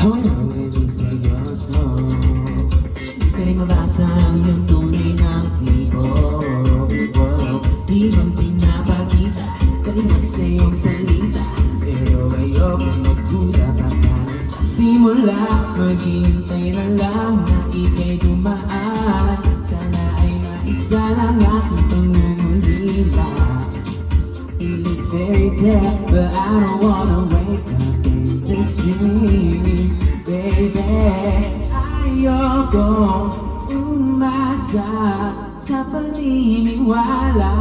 Ako'y misteryoso, di ka rin mabasa ang iyong tunay na motibo. Di bang pinapakita, kanina sa iyong salita, pero ayokong magduda baka nagsasimula. Maghihintay na lang na ika'y dumaan, sana ay maisa ng aking pangungulila. It's fairy tale, but I don't wanna wake up in this dream, baby. Ayoko umasa sa paniniwala.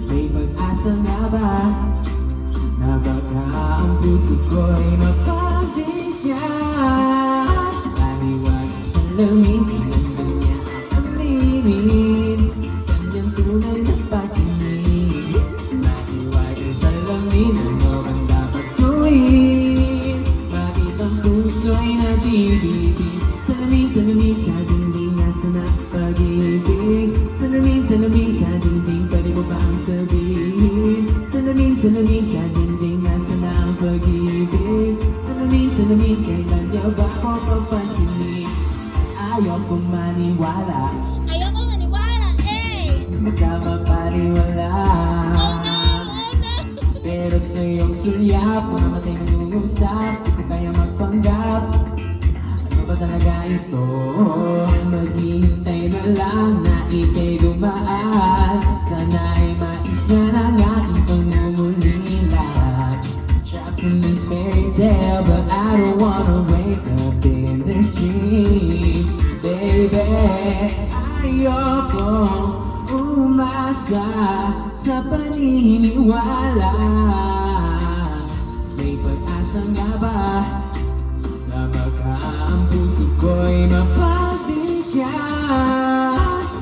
May pag-asa nga ba na baka ang puso ko'y mapabigyan? Paliwanag sa lamin, tinandan niya ang limin, kanyang tunay na pag-ibig. Paliwanag sa lamin, ano bang dapat gawin? Bakit ang puso'y nabibigay? Salamin sa dingding, nasa na pag-ibig? Salamin sa dingding, pwede mo ba ang sabihin? Salamin sa dingding, nasa na ang pag-ibig? Salamin, kailan niyo ba ako papansinin? Ayokong maniwala, Ayoko maniwala, eh! magkamapaniwala. Oh no! Oh no! Pero sa iyong sulyap, mamatay nangungusap, di ko kaya magpanggap. Ano ba talaga ito? Maghihintay na lang na ika'y dumaan, sana ay maisa ng aking pangungulila. Trapped in this fairy tale, but I don't wanna wake up in this dream, baby. Ayoko umasa sa paniniwala. May pag-asa nga ba na baka ang puso ko'y mapabigyan?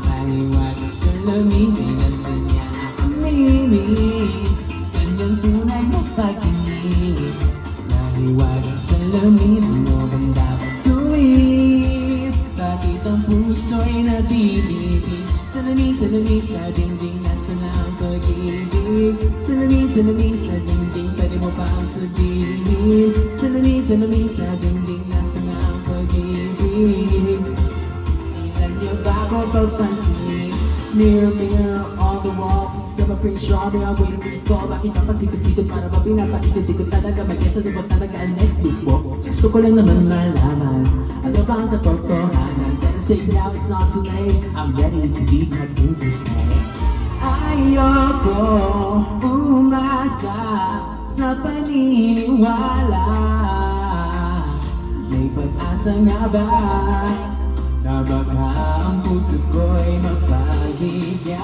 Paliwanag sa lamin, tinandan niya ang limin, kanyang tunay na pag-ibig. Paliwanag sa lamin, ano bang dapat gawin? Bakit ang puso'y nabibigay? Salamin sa dingding, nasa na ang pag-ibig? Salamin sa dingding, pwede mo pa ang sabihin? Salamin sa dingding, nasa na ang pag-ibig? Kailan niyo ba ako papansinin? Mirror, mirror on the wall, still a pretty strawberry, I'm waiting for this call. Bakit ang pasikot-sikot para ba pinapatikot? Di ko talaga mag-guess, ano ba talaga ang next week mo? Gusto ko lang naman malaman, ano ba ang katotohanan? Better say now, it's not too late, I'm ready to be my princess now. Ayoko umasa sa paniniwala. May pag-asa nga ba na baka ang puso ko'y mapabigyan?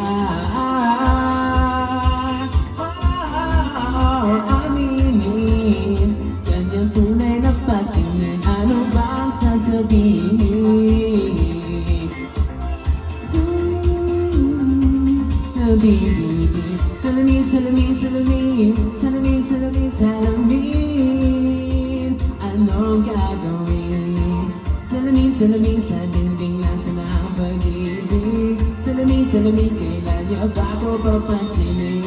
Aminin, kanyang tunay na patingin, ano bang sasabihin? Nabibigay, salamin, anong gagawin? Salamin sa dingding, nasa na ang pag-ibig? Salamin, kailan niyo ba ako papansinin?